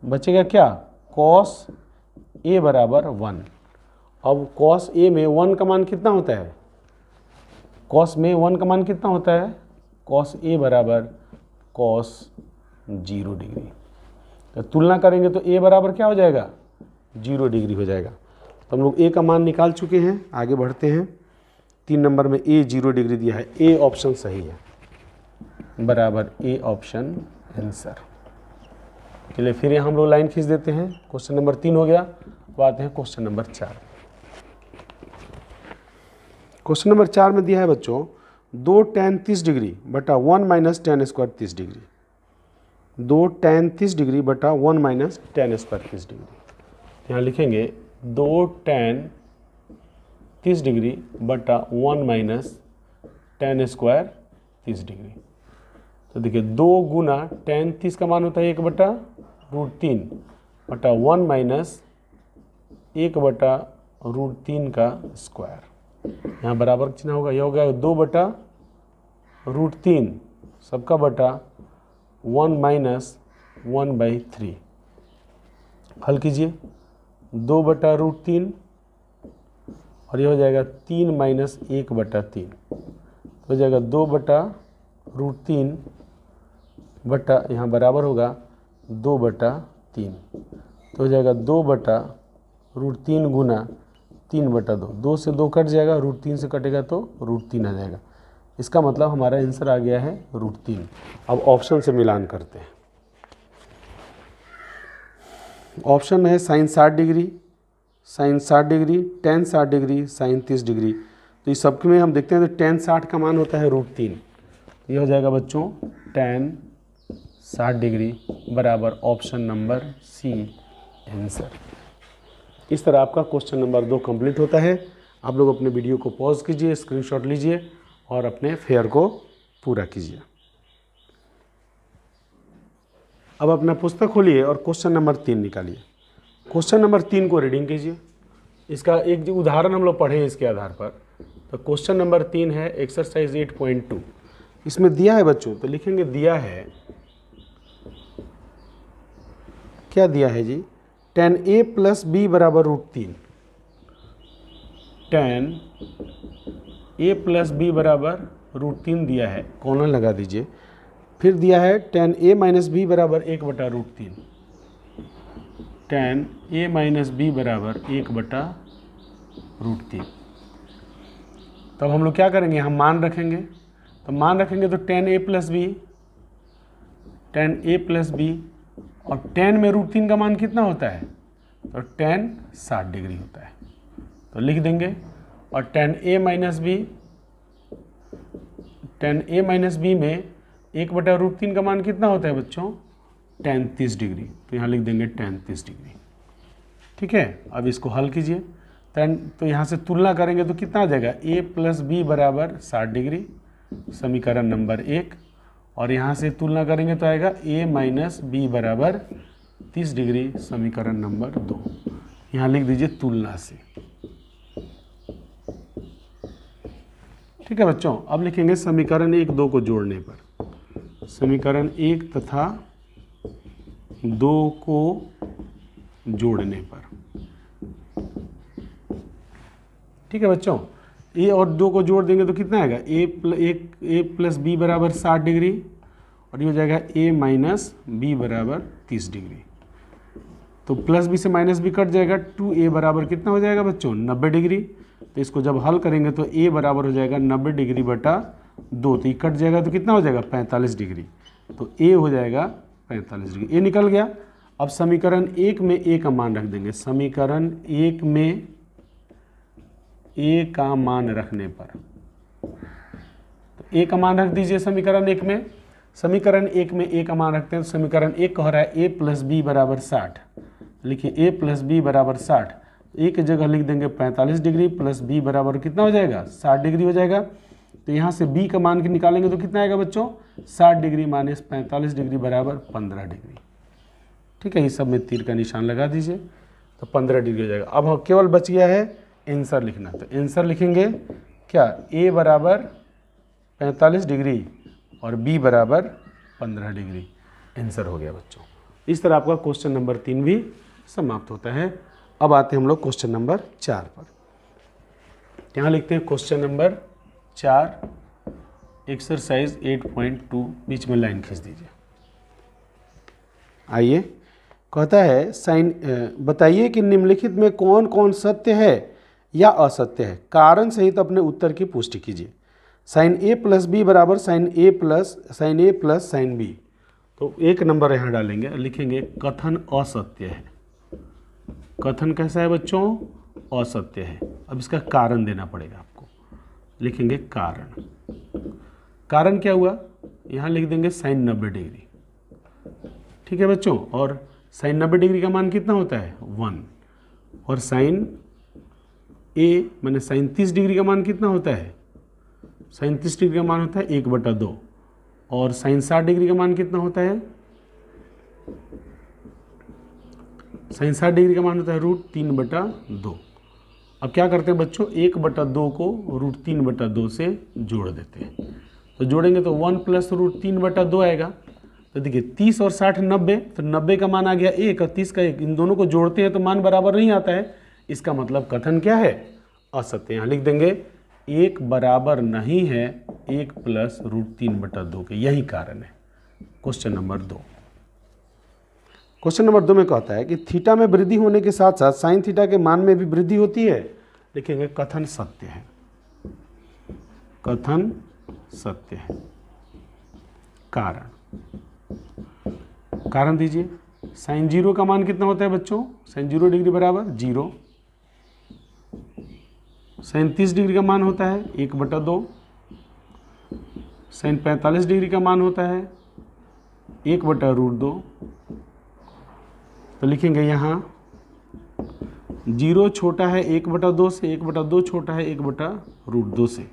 बचेगा क्या, कॉस ए बराबर 1। अब कॉस ए में 1 का मान कितना होता है, कॉस में 1 का मान कितना होता है, कॉस ए बराबर cos 0 डिग्री। तो तुलना करेंगे तो a बराबर क्या हो जाएगा, 0 डिग्री हो जाएगा। तो हम लोग a का मान निकाल चुके हैं, आगे बढ़ते हैं। 3 नंबर में a 0 डिग्री दिया है, a ऑप्शन सही है, बराबर a ऑप्शन आंसर। चलिए फिर यहाँ हम लोग लाइन खींच देते हैं। क्वेश्चन नंबर 3 हो गया। अब आते हैं क्वेश्चन नंबर 4। क्वेश्चन नंबर 4 में दिया है बच्चों 2 tan 30 डिग्री बटा 1 minus tan square 30 degree. 2 tan 30 degree बटा 1 माइनस tan स्क्वायर 30 डिग्री। यहाँ लिखेंगे 2 tan 30 डिग्री बटा 1 माइनस tan स्क्वायर 30 डिग्री। तो देखिए 2 गुना tan 30 का मान होता है 1/√3 बटा 1 माइनस 1/√3 का स्क्वायर। यहाँ बराबर चिन्ह होगा, यह हो गया 2/√3 सबका बटा 1 माइनस 1/3। हल कीजिए 2/√3 और यह हो जाएगा 3 माइनस 1/3, हो जाएगा 2/√3 बटा यहाँ बराबर होगा 2/3, तो हो जाएगा 2/√3 गुना 3/2। 2 से 2 कट जाएगा, √3 से कटेगा तो √3 आ जाएगा। इसका मतलब हमारा आंसर आ गया है √3। अब ऑप्शन से मिलान करते हैं। ऑप्शन है sine 60 degree, sine 60 degree, tan 60 degree, sine 30 degree. तो इस सब में हम देखते हैं तो tan 60 का मान होता है √3। ये हो जाएगा बच्चों tan 60 डिग्री बराबर ऑप्शन नंबर सी आंसर। इस तरह आपका क्वेश्चन नंबर 2 कंप्लीट होता है। आप लोग अपने वीडियो को पॉज कीजिए, स्क्रीनशॉट लीजिए और अपने फेयर को पूरा कीजिए। अब अपना पुस्तक खोलिए और क्वेश्चन नंबर 3 निकालिए। क्वेश्चन नंबर 3 को रीडिंग कीजिए। इसका एक जो उदाहरण हम लोग पढ़े इसके आधार पर, तो क्वेश्चन नंबर 3 है एक्सरसाइज 8.2। इसमें दिया है बच्चों, तो लिखेंगे दिया है, क्या दिया है जी, tan a प्लस बी बराबर √3। tan a प्लस बी बराबर √3 दिया है, कॉलन लगा दीजिए। फिर दिया है tan a माइनस बी बराबर 1/√3। tan a माइनस बी बराबर 1/√3। तब हम लोग क्या करेंगे, हम मान रखेंगे। तो मान रखेंगे तो tan a plus B, tan a plus B, और tan में √3 का मान कितना होता है, तो tan 60 डिग्री होता है, तो लिख देंगे। और tan a minus B, tan a minus B में 1/√3 का मान कितना होता है बच्चों, tan 30 डिग्री, तो यहाँ लिख देंगे tan 30 डिग्री। ठीक है, अब इसको हल कीजिए। तो यहाँ से तुलना करेंगे तो कितना आ जाएगा, a प्लस बी बराबर 60 डिग्री, समीकरण नंबर 1। और यहाँ से तुलना करेंगे तो आएगा a माइनस बी बराबर 30 डिग्री, समीकरण नंबर 2। यहाँ लिख दीजिए तुलना से। ठीक है बच्चों, अब लिखेंगे समीकरण 1 2 को जोड़ने पर। समीकरण 1 तथा 2 को जोड़ने पर। ठीक है बच्चों, a और 2 को जोड़ देंगे तो कितना आएगा, a प्लस बी बराबर 60 डिग्री, और ये हो जाएगा a माइनस बी बराबर 30 डिग्री। तो प्लस बी से माइनस बी कट जाएगा, 2a बराबर कितना हो जाएगा बच्चों, 90 डिग्री। तो इसको जब हल करेंगे तो a बराबर हो जाएगा 90 डिग्री बटा 2, तो ये कट जाएगा तो कितना हो जाएगा, 45 डिग्री। तो a हो जाएगा 45 डिग्री, a निकल गया। अब समीकरण 1 में a का मान रख देंगे। समीकरण 1 में a का मान रखने पर, तो a का मान रख दीजिए समीकरण 1 में। समीकरण 1 में a का मान रखते हैं, तो समीकरण 1 कह रहा है a प्लस बी बराबर 60। लिखिए a प्लस बी बराबर 60, a की जगह लिख देंगे 45 डिग्री, प्लस b बराबर कितना हो जाएगा, 60 डिग्री हो जाएगा। तो यहाँ से b का मान निकालेंगे तो कितना आएगा बच्चों, 60 डिग्री माइनस 45 डिग्री बराबर 15 डिग्री। ठीक है, इस सब में तीर का निशान लगा दीजिए, तो 15 डिग्री हो जाएगा। अब केवल बच गया है आंसर लिखना। तो आंसर लिखेंगे क्या, a बराबर 45 डिग्री और b बराबर 15 डिग्री। आंसर हो गया बच्चों। इस तरह आपका क्वेश्चन नंबर 3 भी समाप्त होता है। अब आते हैं हम लोग क्वेश्चन नंबर 4 पर। यहाँ लिखते हैं क्वेश्चन नंबर 4, एक्सरसाइज 8.2 बीच में लाइन खींच दीजिए। आइए, कहता है साइन बताइए कि निम्नलिखित में कौन कौन सत्य है या असत्य है, कारण सहित अपने उत्तर की पुष्टि कीजिए। साइन ए प्लस बी बराबर साइन ए प्लस साइन बी। तो एक नंबर यहाँ डालेंगे, लिखेंगे कथन असत्य है। कथन कैसा है बच्चों? असत्य है। अब इसका कारण देना पड़ेगा आपको, लिखेंगे कारण। कारण क्या हुआ? यहाँ लिख देंगे साइन 90 डिग्री। ठीक है बच्चों, और साइन 90 डिग्री का मान कितना होता है? 1। और साइन ए मैंने साइन 30 डिग्री का मान कितना होता है? साइन 30 डिग्री का मान होता है 1/2। और साइन 60 डिग्री का मान कितना होता है? साइन 60 डिग्री का मान होता है √3/2। अब क्या करते हैं बच्चों? 1/2 को √3/2 से जोड़ देते हैं। तो जोड़ेंगे तो 1 + √3/2 आएगा। तो देखिए 30 और 60 90, तो 90 का मान आ गया 1 और 30 का 1। इन दोनों को जोड़ते हैं तो मान बराबर नहीं आता है। इसका मतलब कथन क्या है? असत्य। यहाँ लिख देंगे 1 बराबर नहीं है 1 + √3/2 के, यही कारण है। Question number 2। क्वेश्चन नंबर 2 में कहता है कि थीटा में वृद्धि होने के साथ साथ साइन थीटा के मान में भी वृद्धि होती है। लिखेंगे कथन सत्य है। कथन सत्य है। कारण, कारण दीजिए। साइन 0 का मान कितना होता है बच्चों? साइन 0 डिग्री बराबर 0। साइन 30 डिग्री का मान होता है 1/2। साइन 45 डिग्री का मान होता है 1/√2। तो लिखेंगे यहाँ 0 छोटा है 1/2 से, 1/2 छोटा है 1/√2 से।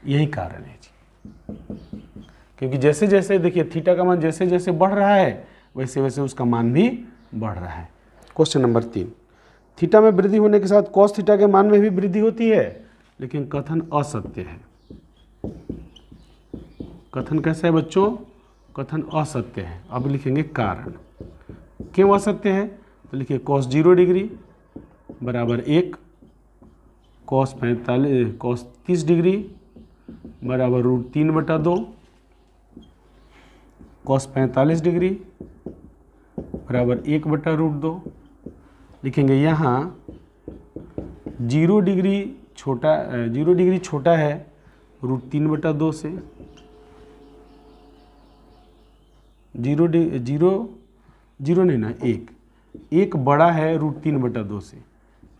यही कारण है जी। क्योंकि जैसे जैसे देखिए थीटा का मान जैसे जैसे बढ़ रहा है वैसे वैसे उसका मान भी बढ़ रहा है। Question number 3। थीटा में वृद्धि होने के साथ कॉस थीटा के मान में भी वृद्धि होती है, लेकिन कथन असत्य है। कथन कैसा है बच्चों? कथन असत्य है। अब लिखेंगे कारण। क्यों असत्य है? तो लिखिए कॉस 0 डिग्री बराबर 1, कॉस 30 डिग्री बराबर √3/2, कॉस 45 डिग्री बराबर 1/√2। लिखेंगे यहाँ 0 डिग्री छोटा है √3/2 से। 0 नहीं ना, 1 बड़ा है √3/2 से।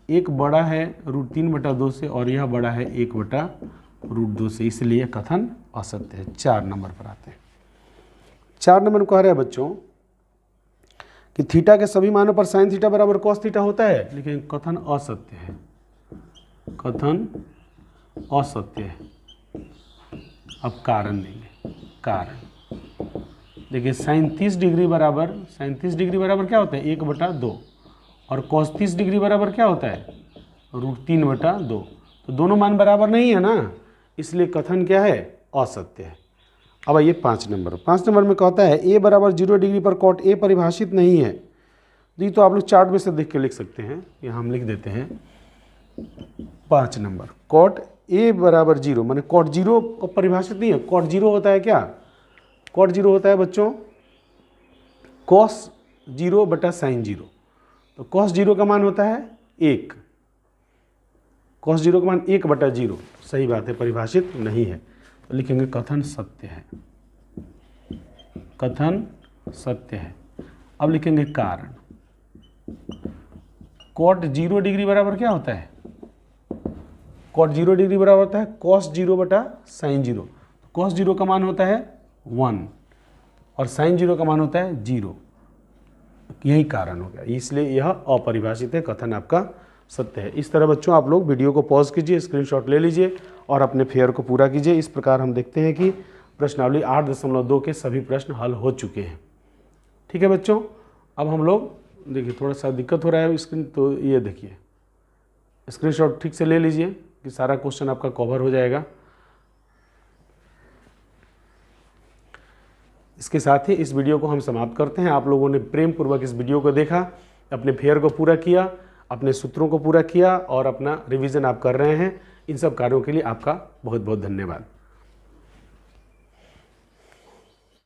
1 बड़ा है √3/2 से और यह बड़ा है 1/√2 से, इसलिए कथन असत्य है। 4 नंबर पर आते हैं। 4 नंबर कह रहे हैं बच्चों कि थीटा के सभी मानों पर साइन थीटा बराबर कॉस थीटा होता है, लेकिन कथन असत्य है। कथन असत्य है। अब कारण देंगे। कारण देखिए साइन 30 डिग्री बराबर क्या होता है? 1/2। और कॉस 30 डिग्री बराबर क्या होता है? √3/2। तो दोनों मान बराबर नहीं है ना, इसलिए कथन क्या है? असत्य है। अब आइए 5 नंबर। 5 नंबर में कहता है ए बराबर 0 डिग्री पर कॉट ए परिभाषित नहीं है। ये तो आप लोग चार्ट में से देख के लिख सकते हैं। यहाँ हम लिख देते हैं 5 नंबर। कॉट ए बराबर 0 माने कॉट 0 को परिभाषित नहीं है। कॉट 0 होता है क्या? कॉट 0 होता है बच्चों कॉस 0 साइन 0। तो कॉस 0 का मान होता है 1। कॉस 0 का मान 1/0। सही बात है, परिभाषित नहीं है। तो लिखेंगे कथन सत्य है। कथन सत्य है। अब लिखेंगे कारण। कॉट 0 डिग्री बराबर क्या होता है? कॉट 0 डिग्री बराबर होता है कॉस 0/साइन 0। कॉस 0 का मान होता है 1 और साइन 0 का मान होता है 0। यही कारण हो गया, इसलिए यह अपरिभाषित है। कथन आपका सत्य है। इस तरह बच्चों आप लोग वीडियो को पॉज कीजिए, स्क्रीनशॉट ले लीजिए और अपने फेयर को पूरा कीजिए। इस प्रकार हम देखते हैं कि प्रश्नावली 8.2 के सभी प्रश्न हल हो चुके हैं। ठीक है बच्चों, अब हम लोग देखिए थोड़ा सा दिक्कत हो रहा है स्क्रीन, तो ये देखिए स्क्रीनशॉट ठीक से ले लीजिए कि सारा क्वेश्चन आपका कवर हो जाएगा। इसके साथ ही इस वीडियो को हम समाप्त करते हैं। आप लोगों ने प्रेम पूर्वक इस वीडियो को देखा, अपने फेयर को पूरा किया, अपने सूत्रों को पूरा किया और अपना रिवीजन आप कर रहे हैं। इन सब कार्यों के लिए आपका बहुत बहुत धन्यवाद।